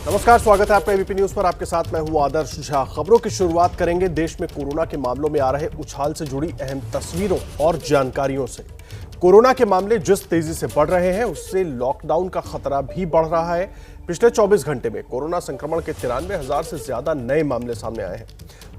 नमस्कार, स्वागत है आपका एबीपी न्यूज पर। आपके साथ मैं हूं आदर्श झा। खबरों की शुरुआत करेंगे देश में कोरोना के मामलों में आ रहे उछाल से जुड़ी अहम तस्वीरों और जानकारियों से। कोरोना के मामले जिस तेजी से बढ़ रहे हैं उससे लॉकडाउन का खतरा भी बढ़ रहा है। पिछले 24 घंटे में कोरोना संक्रमण के 93,000 से ज्यादा नए मामले सामने आए हैं।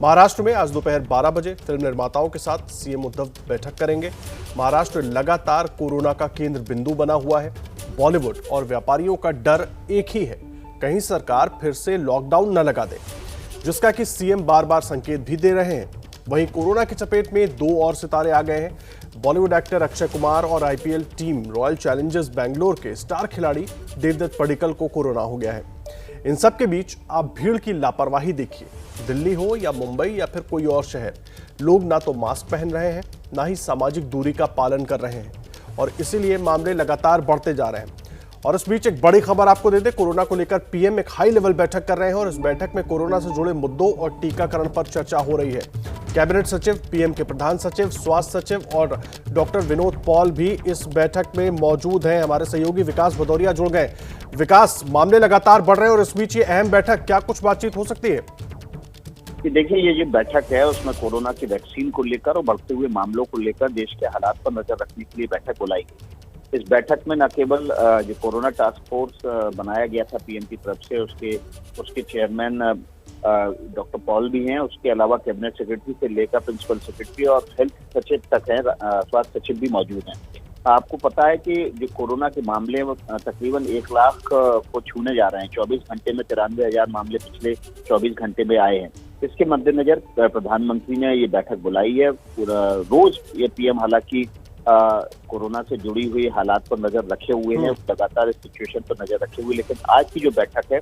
महाराष्ट्र में आज दोपहर 12 बजे फिल्म निर्माताओं के साथ सीएम उद्धव बैठक करेंगे। महाराष्ट्र लगातार कोरोना का केंद्र बिंदु बना हुआ है। बॉलीवुड और व्यापारियों का डर एक ही है, कहीं सरकार फिर से लॉकडाउन न लगा दे, जिसका कि सीएम बार बार संकेत भी दे रहे हैं। वहीं कोरोना की चपेट में दो और सितारे आ गए हैं। बॉलीवुड एक्टर अक्षय कुमार और IPL team royal Challengers Bangalore के स्टार खिलाड़ी देवदत्त पडिक्कल को कोरोना हो गया है। इन सब के बीच आप भीड़ की लापरवाही देखिए। दिल्ली हो या मुंबई या फिर कोई और शहर, लोग ना तो मास्क पहन रहे हैं, ना ही सामाजिक दूरी का पालन कर रहे हैं और इसीलिए मामले लगातार बढ़ते जा रहे हैं। और इस बीच एक बड़ी खबर आपको दे दें, कोरोना को लेकर पीएम एक हाई लेवल बैठक कर रहे हैं और इस बैठक में कोरोना से जुड़े मुद्दों और टीकाकरण पर चर्चा हो रही है। कैबिनेट सचिव, पीएम के प्रधान सचिव, स्वास्थ्य सचिव और डॉक्टर विनोद पॉल भी इस बैठक में मौजूद हैं। हमारे सहयोगी विकास भदौरिया जुड़ गए। विकास, मामले लगातार बढ़ रहे हैं और इस बीच ये अहम बैठक, क्या कुछ बातचीत हो सकती है? देखिए, ये जो बैठक है उसमें कोरोना की वैक्सीन को लेकर और बढ़ते हुए मामलों को लेकर देश के हालात पर नजर रखने के लिए बैठक बुलाई गई। इस बैठक में न केवल जो कोरोना टास्क फोर्स बनाया गया था पीएम की तरफ से, उसके चेयरमैन डॉक्टर पॉल भी हैं, उसके अलावा कैबिनेट सेक्रेटरी से लेकर प्रिंसिपल सेक्रेटरी और हेल्थ सचिव तक हैं, स्वास्थ्य सचिव भी मौजूद हैं। आपको पता है कि जो कोरोना के मामले तकरीबन 1 लाख को छूने जा रहे हैं। 24 घंटे में 93,000 मामले पिछले 24 घंटे में आए हैं। इसके मद्देनजर प्रधानमंत्री ने ये बैठक बुलाई है। रोज ये पीएम हालांकि कोरोना से जुड़ी हुई हालात पर नजर रखे हुए हैं, लगातार इस सिचुएशन पर नजर रखे हुए, लेकिन आज की जो बैठक है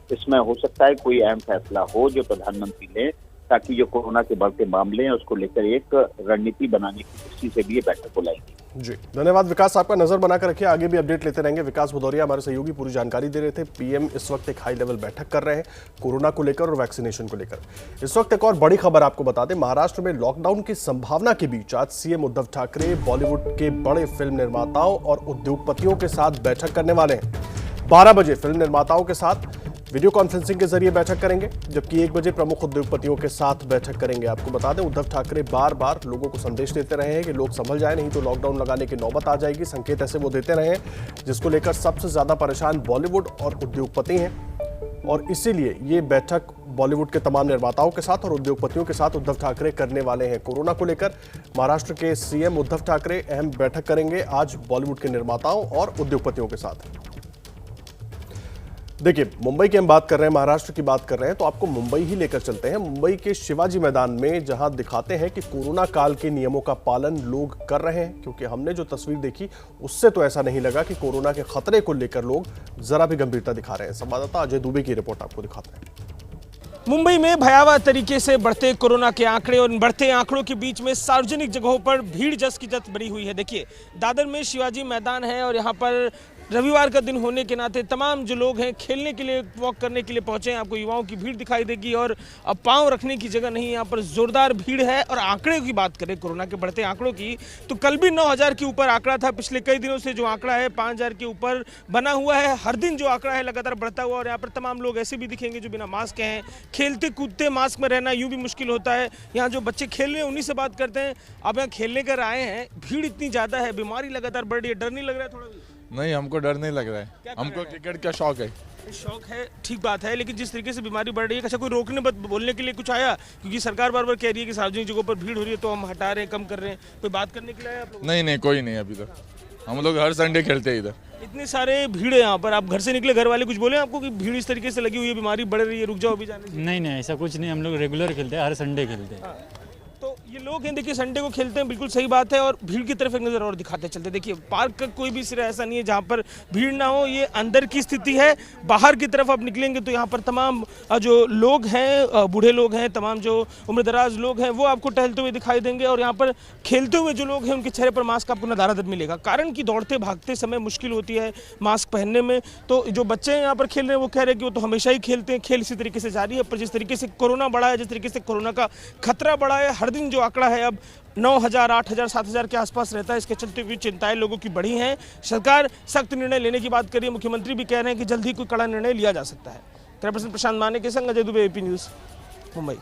इसमें हो सकता है कोई अहम फैसला हो जो प्रधानमंत्री ने, ताकि जो कोरोना के बढ़ते मामले हैं उसको लेकर एक रणनीति बनाने की दृष्टि से भी ये बैठक बुलाएगी। जी, धन्यवाद विकास, आपका नजर बनाकर रखिए, आगे भी अपडेट लेते रहेंगे। विकास भदौरिया हमारे सहयोगी पूरी जानकारी दे रहे थे। पीएम इस वक्त एक हाई लेवल बैठक कर रहे हैं कोरोना को लेकर और वैक्सीनेशन को लेकर। इस वक्त एक और बड़ी खबर आपको बता दें, महाराष्ट्र में लॉकडाउन की संभावना के बीच आज सीएम उद्धव ठाकरे बॉलीवुड के बड़े फिल्म निर्माताओं और उद्योगपतियों के साथ बैठक करने वाले हैं। 12 बजे फिल्म निर्माताओं के साथ वीडियो कॉन्फ्रेंसिंग के जरिए बैठक करेंगे, जबकि 1 बजे प्रमुख उद्योगपतियों के साथ बैठक करेंगे। आपको बता दें, उद्धव ठाकरे बार बार लोगों को संदेश देते रहे हैं कि लोग संभल जाए, नहीं तो लॉकडाउन लगाने की नौबत आ जाएगी। संकेत ऐसे वो देते रहे हैं, जिसको लेकर सबसे ज्यादा परेशान बॉलीवुड और उद्योगपति हैं और इसीलिए ये बैठक बॉलीवुड के तमाम निर्माताओं के साथ और उद्योगपतियों के साथ उद्धव ठाकरे करने वाले हैं। कोरोना को लेकर महाराष्ट्र के सीएम उद्धव ठाकरे अहम बैठक करेंगे आज बॉलीवुड के निर्माताओं और उद्योगपतियों के साथ। देखिए, मुंबई की हम बात कर रहे हैं, महाराष्ट्र की बात कर रहे हैं, तो आपको मुंबई ही लेकर चलते हैं। मुंबई के शिवाजी मैदान में जहां दिखाते हैं कि कोरोना काल के नियमों का पालन लोग कर रहे हैं, क्योंकि हमने जो तस्वीर देखी उससे तो ऐसा नहीं लगा कि कोरोना के खतरे को लेकर लोग जरा भी गंभीरता दिखा रहे हैं। संवाददाता अजय दुबे की रिपोर्ट आपको दिखाते हैं। मुंबई में भयावह तरीके से बढ़ते कोरोना के आंकड़े और बढ़ते आंकड़ों के बीच में सार्वजनिक जगहों पर भीड़ जस की तस बनी हुई है। देखिए, दादर में शिवाजी मैदान है और यहाँ पर रविवार का दिन होने के नाते तमाम जो लोग हैं खेलने के लिए, वॉक करने के लिए पहुंचे हैं। आपको युवाओं की भीड़ दिखाई देगी और अब पांव रखने की जगह नहीं, यहाँ पर जोरदार भीड़ है। और आंकड़े की बात करें कोरोना के बढ़ते आंकड़ों की, तो कल भी 9,000 के ऊपर आंकड़ा था। पिछले कई दिनों से जो आंकड़ा है 5,000 के ऊपर बना हुआ है। हर दिन जो आंकड़ा है लगातार बढ़ता हुआ और यहाँ पर तमाम लोग ऐसे भी दिखेंगे जो बिना मास्क के हैं। खेलते कूदते मास्क में रहना यूँ भी मुश्किल होता है। यहाँ जो बच्चे खेल रहे हैं उन्हीं से बात करते हैं। अब यहाँ खेलने कर आए हैं, भीड़ इतनी ज़्यादा है, बीमारी लगातार बढ़ रही है, डर नहीं लग रहा है थोड़ा भी? नहीं, हमको डर नहीं लग रहा है, हमको क्रिकेट का शौक है। शौक है, ठीक बात है, लेकिन जिस तरीके से बीमारी बढ़ रही है, अच्छा कोई रोकने बोलने के लिए कुछ आया? क्योंकि सरकार बार बार कह रही है कि सार्वजनिक जगहों पर भीड़ हो रही है तो हम हटा रहे हैं, कम कर रहे हैं, कोई बात करने के लिए आया आप लोग? नहीं, कोई नहीं अभी तक। हम लोग हर संडे खेलते हैं इधर। इतने सारे भीड़ है यहाँ पर, आप घर से निकले, घर वाले कुछ बोले आपको कि भीड़ इस तरीके से लगी हुई है, बीमारी बढ़ रही है, रुक जाओ अभी जाने से? नहीं, ऐसा कुछ नहीं, हम लोग रेगुलर खेलते हैं, हर संडे खेलते हैं। तो ये लोग हैं, देखिए संडे को खेलते हैं, बिल्कुल सही बात है। और भीड़ की तरफ एक नज़र और दिखाते चलते, देखिए पार्क का कोई भी सिरा ऐसा नहीं है जहाँ पर भीड़ ना हो। ये अंदर की स्थिति है। बाहर की तरफ आप निकलेंगे तो यहाँ पर तमाम जो लोग हैं, बूढ़े लोग हैं, तमाम जो उम्रदराज लोग हैं, वो आपको टहलते हुए दिखाई देंगे। और यहाँ पर खेलते हुए जो लोग हैं उनके चेहरे पर मास्क आपको नदारद मिलेगा, कारण कि दौड़ते भागते समय मुश्किल होती है मास्क पहनने में। तो जो बच्चे हैं यहाँ पर खेल रहे हैं वो कह रहे हैं कि वो तो हमेशा ही खेलते हैं, खेल इसी तरीके से जारी है। पर जिस तरीके से कोरोना बढ़ा है, जिस तरीके से कोरोना का खतरा बढ़ा है, हर दिन जो आंकड़ा है अब 9,000, 8,000, 7,000 के आसपास रहता है। इसके चलते हुए चिंताएं लोगों की बढ़ी हैं। सरकार सख्त निर्णय लेने की बात कर रही है, मुख्यमंत्री भी कह रहे हैं कि जल्द ही कोई कड़ा निर्णय लिया जा सकता है। कैमरा प्रशांत माने के संग अजय दुबे, एपी न्यूज, मुंबई।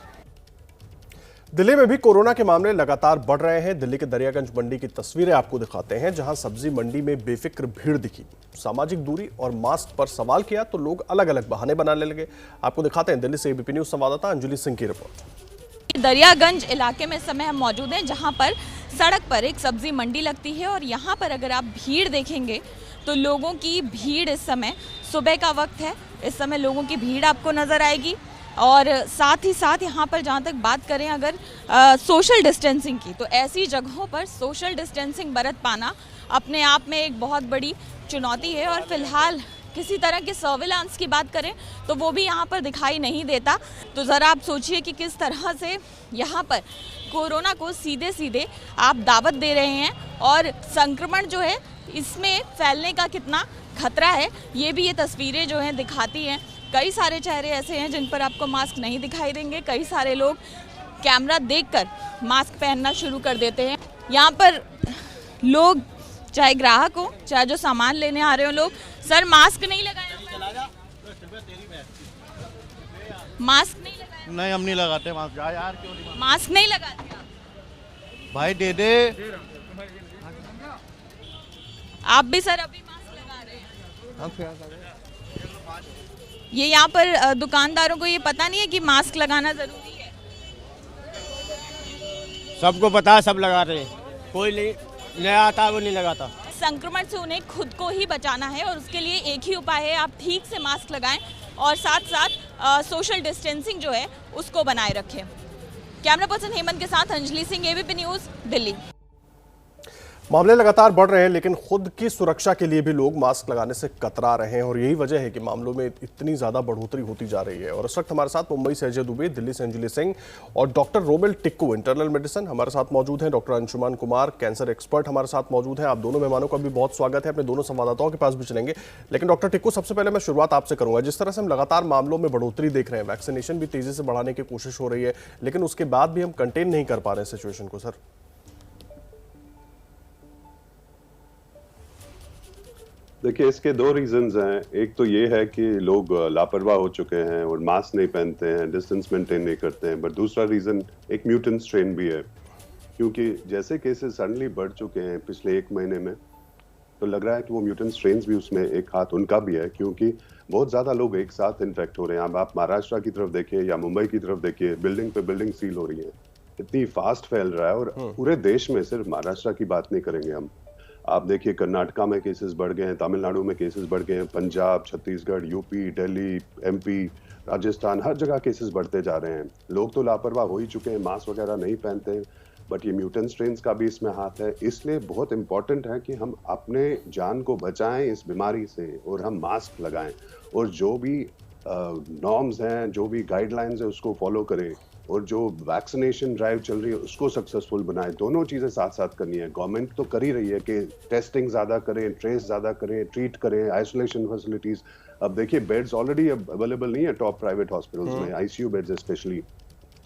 दिल्ली में भी कोरोना के मामले लगातार बढ़ रहे हैं। दिल्ली के दरियागंज मंडी की तस्वीरें आपको दिखाते हैं, जहां सब्जी मंडी में बेफिक्र भीड़ दिखी। सामाजिक दूरी और मास्क पर सवाल किया तो लोग अलग अलग बहाने बनाने लगे। आपको दिखाते हैं दिल्ली से एबीपी न्यूज संवाददाता अंजलि सिंह की रिपोर्ट। दरियागंज इलाके में इस समय हम मौजूद हैं, जहां पर सड़क पर एक सब्जी मंडी लगती है और यहां पर अगर आप भीड़ देखेंगे तो लोगों की भीड़ इस समय, सुबह का वक्त है, इस समय लोगों की भीड़ आपको नज़र आएगी। और साथ ही साथ यहाँ पर जहाँ तक बात करें अगर सोशल डिस्टेंसिंग की, तो ऐसी जगहों पर सोशल डिस्टेंसिंग बरत पाना अपने आप में एक बहुत बड़ी चुनौती है। और फिलहाल किसी तरह के सर्विलांस की बात करें तो वो भी यहाँ पर दिखाई नहीं देता। तो ज़रा आप सोचिए कि किस तरह से यहाँ पर कोरोना को सीधे सीधे आप दावत दे रहे हैं और संक्रमण जो है इसमें फैलने का कितना खतरा है, ये भी ये तस्वीरें जो हैं दिखाती हैं। कई सारे चेहरे ऐसे हैं जिन पर आपको मास्क नहीं दिखाई देंगे। कई सारे लोग कैमरा देखकर मास्क पहनना शुरू कर देते हैं। यहाँ पर लोग, चाहे ग्राहक हो चाहे जो सामान लेने आ रहे हो लोग, सर मास्क नहीं लगाया? मास्क नहीं लगाया? नहीं, हम नहीं लगाते मास्क। यार क्यों नहीं? मास्क नहीं लगाते आप? भाई दे दे। आप भी सर अभी मास्क लगा रहे हैं? ये यहाँ पर दुकानदारों को ये पता नहीं है कि मास्क लगाना जरूरी है? सबको पता है, सब लगा रहे हैं। कोई नहीं आता, वो नहीं लगाता। संक्रमण से उन्हें खुद को ही बचाना है और उसके लिए एक ही उपाय है, आप ठीक से मास्क लगाएं और साथ साथ सोशल डिस्टेंसिंग जो है उसको बनाए रखें। कैमरा पर्सन हेमंत के साथ अंजलि सिंह, एबीपी न्यूज, दिल्ली। मामले लगातार बढ़ रहे हैं, लेकिन खुद की सुरक्षा के लिए भी लोग मास्क लगाने से कतरा रहे हैं और यही वजह है कि मामलों में इतनी ज्यादा बढ़ोतरी होती जा रही है। और इस वक्त हमारे साथ मुंबई से अजय दुबे, दिल्ली से अंजलि सिंह और डॉक्टर रोबेल टिक्कू इंटरनल मेडिसिन हमारे साथ मौजूद हैं। Doctor Anshuman Kumar cancer expert हमारे साथ मौजूद हैं। आप दोनों मेहमानों का भी बहुत स्वागत है। अपने दोनों संवाददाताओं के पास भी चलेंगे, लेकिन डॉक्टर टिक्कू सबसे पहले मैं शुरुआत आपसे करूंगा। जिस तरह से हम लगातार मामलों में बढ़ोतरी देख रहे हैं, वैक्सीनेशन भी तेजी से बढ़ाने की कोशिश हो रही है, लेकिन उसके बाद भी हम कंटेन नहीं कर पा रहे हैं सिचुएशन को। सर देखिए, इसके दो रीजंस हैं। एक तो ये है कि लोग लापरवाह हो चुके हैं और मास्क नहीं पहनते हैं, डिस्टेंस मेंटेन नहीं करते हैं। बट दूसरा रीजन एक म्यूटेंट स्ट्रेन भी है, क्योंकि जैसे केसेस सडनली बढ़ चुके हैं पिछले 1 महीने में, तो लग रहा है कि वो म्यूटेंट स्ट्रेन्स भी उसमें एक हाथ उनका भी है, क्योंकि बहुत ज्यादा लोग एक साथ इन्फेक्ट हो रहे हैं। अब आप महाराष्ट्र की तरफ देखिए या मुंबई की तरफ देखिए, बिल्डिंग पे बिल्डिंग सील हो रही है, इतनी फास्ट फैल रहा है। और पूरे देश में, सिर्फ महाराष्ट्र की बात नहीं करेंगे हम, आप देखिए कर्नाटका में केसेस बढ़ गए हैं, तमिलनाडु में केसेस बढ़ गए हैं, पंजाब, छत्तीसगढ़, यूपी, दिल्ली, एमपी, राजस्थान, हर जगह केसेस बढ़ते जा रहे हैं। लोग तो लापरवाह हो ही चुके हैं, मास्क वगैरह नहीं पहनते हैं, बट ये म्यूटेंट स्ट्रेन्स का भी इसमें हाथ है। इसलिए बहुत इंपॉर्टेंट है कि हम अपने जान को बचाएं इस बीमारी से और हम मास्क लगाएं और जो भी नॉर्म्स हैं, जो भी गाइडलाइंस है उसको फॉलो करें और जो वैक्सीनेशन ड्राइव चल रही है उसको सक्सेसफुल बनाएं। दोनों चीजें साथ साथ करनी है। गवर्नमेंट तो कर ही रही है कि टेस्टिंग ज्यादा करें, ट्रेस ज्यादा करें, ट्रीट करें, आइसोलेशन फैसिलिटीज। अब देखिए बेड्स ऑलरेडी अवेलेबल नहीं है टॉप प्राइवेट हॉस्पिटल्स में, आईसीयू बेड्स स्पेशली,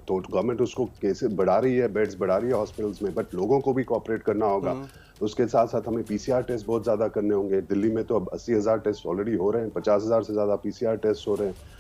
तो गवर्नमेंट उसको केसेस बढ़ा रही है, बेड्स बढ़ा रही है हॉस्पिटल्स में, बट लोगों को भी कोऑपरेट करना होगा। उसके साथ साथ हमें पीसीआर टेस्ट बहुत ज्यादा करने होंगे। दिल्ली में तो अब 80,000 टेस्ट ऑलरेडी हो रहे हैं, 50,000 से ज्यादा पीसीआर टेस्ट हो रहे हैं।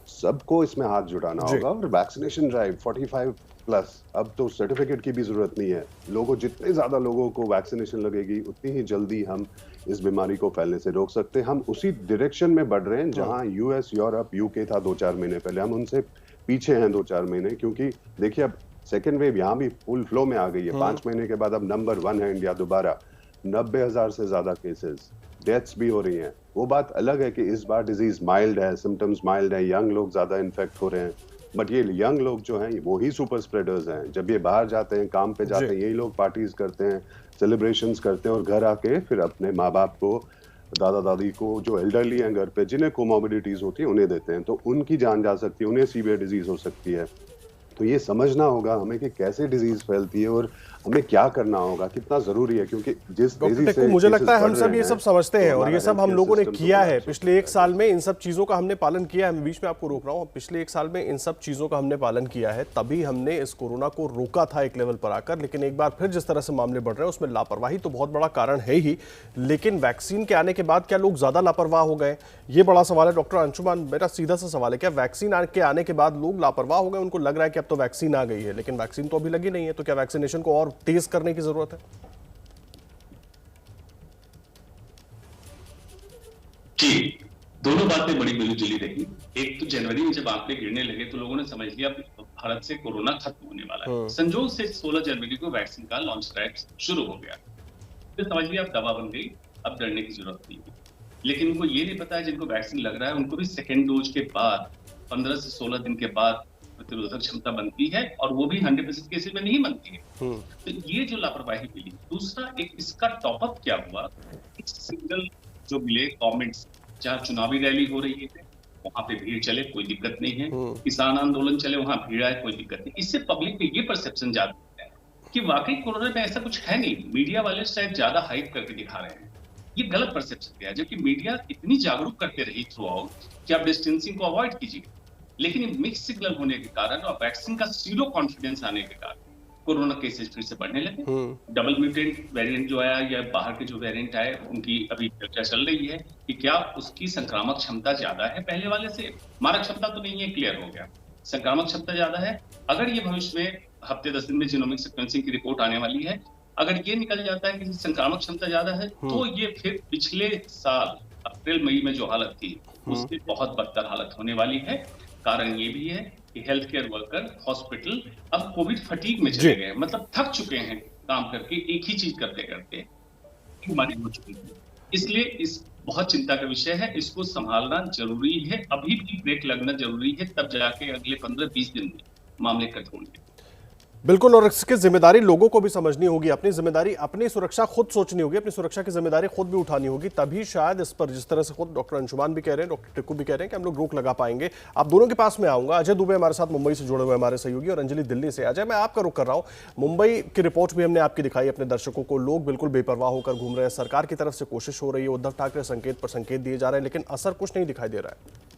सबको इसमें हाथ जुटाना होगा। और वैक्सीनेशन ड्राइव 45+, अब तो सर्टिफिकेट की भी जरूरत नहीं है। लोगों, जितने ज्यादा लोगों को वैक्सीनेशन लगेगी उतनी ही जल्दी हम इस बीमारी को फैलने से रोक सकते हैं। हम उसी डायरेक्शन में बढ़ रहे हैं जहां यूएस, यूरोप, यूके था 2-4 महीने पहले, हम उनसे पीछे हैं 2-4 महीने, क्योंकि देखिए अब सेकेंड वेव यहाँ भी फुल फ्लो में आ गई है। 5 महीने के बाद अब नंबर 1 है इंडिया दोबारा, 90,000 से ज्यादा केसेस, डेथ्स भी हो रही हैं। वो बात अलग है कि इस बार डिजीज माइल्ड है, सिम्टम्स माइल्ड है, यंग लोग ज्यादा इन्फेक्ट हो रहे हैं, बट ये यंग लोग जो हैं वो ही सुपर स्प्रेडर्स हैं। जब ये बाहर जाते हैं, काम पे जाते हैं, यही लोग पार्टीज करते हैं, सेलिब्रेशंस करते हैं और घर आके फिर अपने माँ बाप को, दादा दादी को, जो एल्डरली हैं घर पे, जिन्हें कोमोर्बिडिटीज होती है, उन्हें देते हैं, तो उनकी जान जा सकती है, उन्हें सीवियर डिजीज हो सकती है। तो तो ये समझना होगा हमें कि कैसे डिजीज फैलती है और हमें क्या करना होगा, कितना जरूरी है, क्योंकि जिस तेजी से मुझे लगता है हम सब ये सब समझते हैं तो और ये सब हम लोगों ने किया है पिछले 1 साल में। इन सब चीजों का हमने पालन किया है। मैं बीच में आपको रोक रहा हूँ, पिछले 1 साल में इन सब चीजों का हमने पालन किया है, तभी हमने इस कोरोना को रोका था एक लेवल पर आकर। लेकिन एक बार फिर जिस तरह से मामले बढ़ रहे हैं उसमें लापरवाही तो बहुत बड़ा कारण है ही, लेकिन वैक्सीन के आने के बाद क्या लोग ज्यादा लापरवाह हो गए, ये बड़ा सवाल है। डॉक्टर अंशुमान, मेरा सीधा सा सवाल है, क्या वैक्सीन के आने के बाद लोग लापरवाह हो गए? उनको लग रहा है कि अब तो वैक्सीन आ गई है, लेकिन वैक्सीन तो अभी लगी नहीं है, तो क्या वैक्सीनेशन को और तेज करने की जरूरत है? जी, दोनों बातें बड़ी मिली-जुली रही। एक तो जनवरी में जब आंकड़े गिरने लगे तो लोगों ने समझ लिया भारत से कोरोना खत्म होने वाला है। संजोग से 16 जनवरी को वैक्सीन का लॉन्च ट्रैक शुरू हो गया। फिर समझ लिया अब दवा बन गई, अब डरने की जरूरत नहीं है। लेकिन उनको ये नहीं पता है जिनको वैक्सीन लग रहा है उनको भी सेकेंड डोज के बाद 15 से 16 दिन के बाद प्रतिरोधक क्षमता बनती है, और वो भी 100% केसेस में नहीं बनती है। तो ये जो लापरवाही मिली। दूसरा, एक इसका टॉपअप क्या हुआ, सिग्नल जो मिले गवर्नमेंट, जहाँ चुनावी रैली हो रही है वहां पे भीड़ चले कोई दिक्कत नहीं है, किसान आंदोलन चले वहां भीड़ आए कोई दिक्कत नहीं। इससे पब्लिक में ये परसेप्शन जाता है कि वाकई कोरोना में ऐसा कुछ है नहीं, मीडिया वाले शायद ज्यादा हाइप करके दिखा रहे हैं। ये गलत परसेप्शन गया, जबकि मीडिया इतनी जागरूक करते रही थ्रू आउट कि आप डिस्टेंसिंग को अवॉइड कीजिए। लेकिन मिक्स सिग्नल होने के कारण और वैक्सीन का जीरो कॉन्फिडेंस आने के कारण कोरोना केसेस फिर से बढ़ने लगे। डबल म्यूटेंट वेरिएंट जो आया या बाहर के जो वेरिएंट आए उनकी अभी चर्चा चल रही है कि क्या उसकी संक्रामक क्षमता ज्यादा है पहले वाले से। मारक क्षमता तो नहीं है, क्लियर हो गया, संक्रामक क्षमता ज्यादा है। अगर ये भविष्य में हफ्ते 10 दिन में जीनोमिक सीक्वेंसिंग की रिपोर्ट आने वाली है, अगर ये निकल जाता है कि संक्रामक क्षमता ज्यादा है तो ये फिर पिछले साल अप्रैल मई में जो हालत थी उससे बहुत बदतर हालत होने वाली है। कारण ये भी है कि हेल्थ केयर वर्कर, हॉस्पिटल अब कोविड फटीग में चले गए, मतलब थक चुके हैं काम करके, एक ही चीज करते करते बीमारी हो चुकी है। इसलिए इस बहुत चिंता का विषय है, इसको संभालना जरूरी है, अभी भी ब्रेक लगना जरूरी है, तब जाके अगले 15-20 दिन में मामले कट होंगे। बिल्कुल, और इसकी जिम्मेदारी लोगों को भी समझनी होगी, अपनी जिम्मेदारी, अपनी सुरक्षा खुद सोचनी होगी, अपनी सुरक्षा की जिम्मेदारी खुद भी उठानी होगी, तभी शायद इस पर जिस तरह से खुद डॉक्टर अंशुमान भी कह रहे हैं, डॉक्टर टिक्कू भी कह रहे हैं कि हम लोग रोक लगा पाएंगे। आप दोनों के पास में आऊंगा। अजय दुबे हमारे साथ मुंबई से जुड़े हुए हमारे सहयोगी, और अंजलि दिल्ली से। अजय, मैं आपका रुख कर रहा हूँ। मुंबई की रिपोर्ट भी हमने आपकी दिखाई अपने दर्शकों को, लोग बिल्कुल बेपरवाह होकर घूम रहे हैं, सरकार की तरफ से कोशिश हो रही है, उद्धव ठाकरे संकेत पर संकेत दिए जा रहे हैं, लेकिन असर कुछ नहीं दिखाई दे रहा है।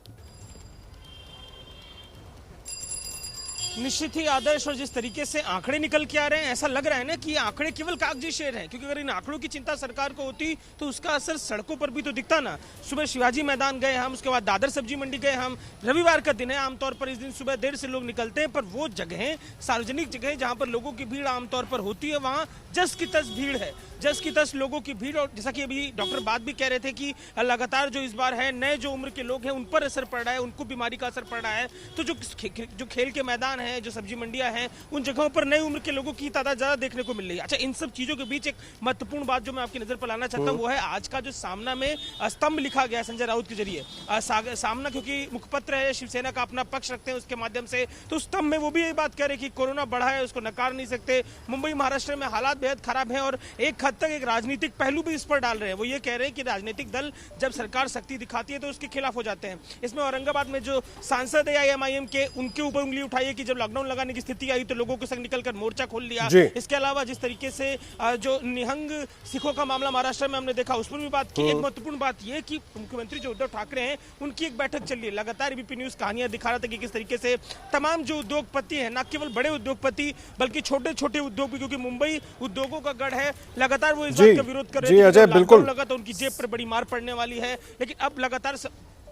निश्चित ही आदर्श, और जिस तरीके से आंकड़े निकल के आ रहे हैं ऐसा लग रहा है ना कि ये आंकड़े केवल कागजी शेर हैं, क्योंकि अगर इन आंकड़ों की चिंता सरकार को होती तो उसका असर सड़कों पर भी तो दिखता ना। सुबह शिवाजी मैदान गए हम, उसके बाद दादर सब्जी मंडी गए हम। रविवार का दिन है, आमतौर पर इस दिन सुबह देर से लोग निकलते हैं, पर वो जगहें, सार्वजनिक जगहें जहां पर लोगों की भीड़ आमतौर पर होती है, वहां जस की तस भीड़ है, जस की तस लोगों की भीड़। और जैसा कि अभी डॉक्टर बात भी कह रहे थे कि लगातार जो इस बार है नए जो उम्र के लोग हैं उन पर असर पड़ रहा है, उनको बीमारी का असर पड़ रहा है। तो जो खेल के मैदान है, जो सब्जी मंडियां हैं, उन जगहों पर नई उम्र के लोगों की तादाद ज्यादा देखने को मिल रही है। अच्छा, इन सब चीजों के बीच एक महत्वपूर्ण बात जो मैं आपकी नजर पर लाना चाहता हूं वो है आज का जो सामना में स्तंभ लिखा गया संजय राउत के जरिए। सामना क्योंकि मुखपत्र है, शिवसेना का अपना पक्ष रखते हैं उसके माध्यम से, तो स्तंभ में वो भी यही बात कह रहे हैं कि कोरोना बढ़ा है, उसको नकार नहीं सकते। मुंबई महाराष्ट्र में हालात बेहद खराब है, और एक हद तक एक राजनीतिक पहलू भी इस पर डाल रहे हैं। वो ये कह रहे हैं कि राजनीतिक दल जब सरकार सख्ती दिखाती है तो उसके खिलाफ हो जाते हैं। इसमें औरंगाबाद में जो सांसद है AIMIM के, उनके ऊपर उंगली उठाई है कि जब लॉकडाउन लगाने की स्थिति आई तो लोगों के संग निकलकर मोर्चा खोल लिया। इसके अलावा जिस तरीके से जो निहंग सिखों का मामला महाराष्ट्र में हमने देखा, उस पर भी बात की। एक महत्वपूर्ण बात यह कि मुख्यमंत्री जो उद्धव ठाकरे हैं उनकी एक बैठक चल रही है। लगातार एबीपी न्यूज कहानियां दिखा रहा था कि किस तरीके से तमाम जो उद्योगपति हैं, न केवल बड़े उद्योगपति बल्कि छोटे छोटे उद्योग भी, क्योंकि मुंबई उद्योगों का गढ़ है, लगातार वो इस बात का विरोध कर रहे थे। अजय, बिल्कुल लगा तो उनकी जेब पर बड़ी मार पड़ने वाली है, लेकिन अब लगातार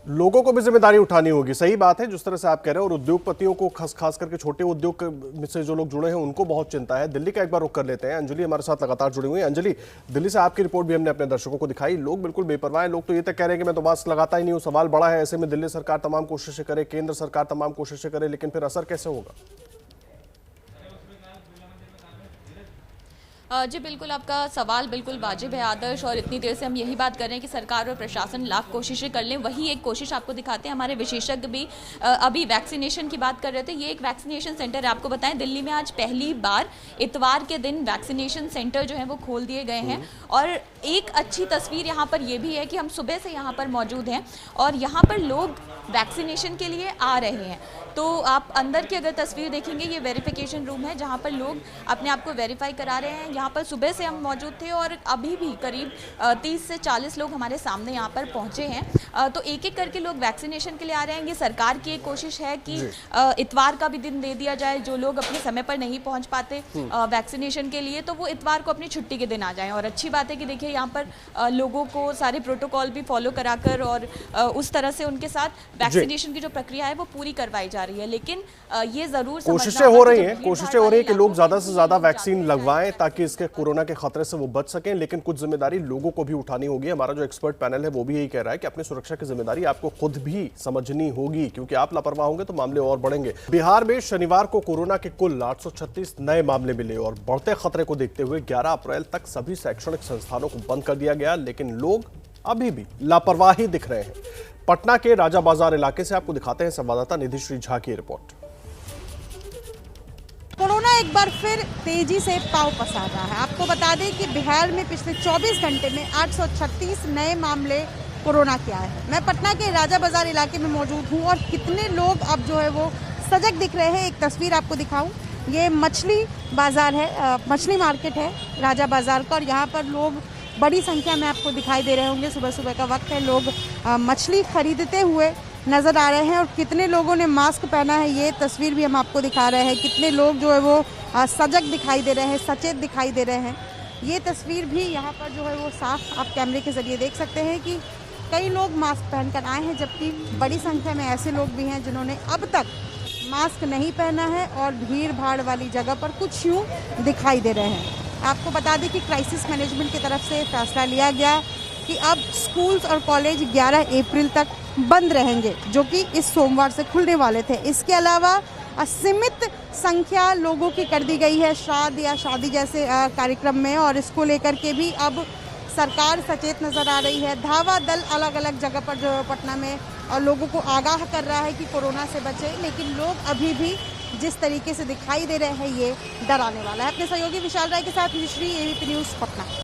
लोगों को भी जिम्मेदारी उठानी होगी। सही बात है जिस तरह से आप कह रहे हैं, और उद्योगपतियों को खास करके छोटे उद्योग में से जो लोग जुड़े हैं उनको बहुत चिंता है। दिल्ली का एक बार रुख कर लेते हैं। अंजलि हमारे साथ लगातार जुड़ी हुई है। अंजलि, दिल्ली से आपकी रिपोर्ट भी हमने अपने दर्शकों को दिखाई, लोग बिल्कुल बेपरवाह हैं। लोग तो ये तक कह रहे हैं कि मैं तो मास्क लगाता ही नहीं हूँ। सवाल बड़ा है, ऐसे में दिल्ली सरकार तमाम कोशिशें करे, केंद्र सरकार तमाम कोशिशें करे, लेकिन फिर असर कैसे होगा? जी बिल्कुल, आपका सवाल बिल्कुल वाजिब है आदर्श, और इतनी देर से हम यही बात कर रहे हैं कि सरकार और प्रशासन लाख कोशिशें कर लें, वही एक कोशिश आपको दिखाते हैं। हमारे विशेषज्ञ भी अभी वैक्सीनेशन की बात कर रहे थे। ये एक वैक्सीनेशन सेंटर है, आपको बताएं दिल्ली में आज पहली बार इतवार के दिन वैक्सीनेशन सेंटर जो है वो खोल दिए गए हैं। और एक अच्छी तस्वीर यहाँ पर यह भी है कि हम सुबह से यहाँ पर मौजूद हैं और यहाँ पर लोग वैक्सीनेशन के लिए आ रहे हैं। तो आप अंदर की अगर तस्वीर देखेंगे, ये वेरिफिकेशन रूम है जहाँ पर लोग अपने आप को वेरीफाई करा रहे हैं। यहाँ पर सुबह से हम मौजूद थे और अभी भी करीब 30 से 40 लोग हमारे सामने यहाँ पर पहुँचे हैं। तो एक एक करके लोग वैक्सीनेशन के लिए आ रहे हैं। ये सरकार की एक कोशिश है कि इतवार का भी दिन दे दिया जाए, जो लोग अपने समय पर नहीं पहुँच पाते वैक्सीनेशन के लिए, तो वो इतवार को अपनी छुट्टी के दिन आ जाएं। और अच्छी बात है कि देखिए यहाँ पर लोगों को सारे प्रोटोकॉल भी फॉलो कराकर और उस तरह से उनके साथ वैक्सीनेशन की जो प्रक्रिया है वो पूरी करवाई जा रही है। लेकिन ये जरूर कोशिशें हो रही हैं कि लोग ज्यादा से ज्यादा वैक्सीन लगवाएं ताकि इसके कोरोना के खतरे से वो बच सकें, लेकिन कुछ जिम्मेदारी लोगों को भी उठानी होगी। हमारा जो एक्सपर्ट पैनल है वो भी यही कह रहा है कि अपनी सुरक्षा की जिम्मेदारी आपको खुद भी समझनी होगी, क्योंकि आप लापरवाह होंगे तो मामले और बढ़ेंगे। बिहार में शनिवार को कोरोना के कुल 836 नए मामले मिले और बढ़ते खतरे को देखते हुए 11 अप्रैल तक सभी शैक्षणिक संस्थानों को बंद कर दिया गया, लेकिन लोग अभी भी लापरवाही दिख रहे हैं। पटना के राजा बाजार इलाके से आपको दिखाते हैं संवाददाता निधि श्री झा की रिपोर्ट। कोरोना एक बार फिर तेजी से पांव पसार रहा है। आपको बता दें कि बिहार में पिछले 24 घंटे में 836 नए मामले कोरोना के आए हैं। मैं पटना के राजा बाजार इलाके में मौजूद हूं और कितने लोग अब जो है वो सजग दिख रहे हैं। एक तस्वीर आपको दिखाऊं, ये मछली बाजार है, मछली मार्केट है राजा बाजार का, और यहाँ पर लोग बड़ी संख्या में आपको दिखाई दे रहे होंगे। सुबह सुबह का वक्त है, लोग मछली खरीदते हुए नजर आ रहे हैं और कितने लोगों ने मास्क पहना है ये तस्वीर भी हम आपको दिखा रहे हैं। कितने लोग जो है वो सजग दिखाई दे रहे हैं, सचेत दिखाई दे रहे हैं। ये तस्वीर भी यहाँ पर जो है वो साफ आप कैमरे के जरिए देख सकते हैं कि कई लोग मास्क पहनकर आए हैं, जबकि बड़ी संख्या में ऐसे लोग भी हैं जिन्होंने अब तक मास्क नहीं पहना है और भीड़ भाड़ वाली जगह पर कुछ यूँ दिखाई दे रहे हैं। आपको बता दें कि क्राइसिस मैनेजमेंट की तरफ से फैसला लिया गया कि अब स्कूल्स और कॉलेज 11 अप्रैल तक बंद रहेंगे, जो कि इस सोमवार से खुलने वाले थे। इसके अलावा असीमित संख्या लोगों की कर दी गई है श्राद्ध या शादी जैसे कार्यक्रम में, और इसको लेकर के भी अब सरकार सचेत नजर आ रही है। धावा दल अलग अलग जगह पर जो है पटना में और लोगों को आगाह कर रहा है कि कोरोना से बचे, लेकिन लोग अभी भी जिस तरीके से दिखाई दे रहे हैं ये डराने वाला है। अपने सहयोगी विशाल राय के साथ श्री एबीपी न्यूज़ पटना।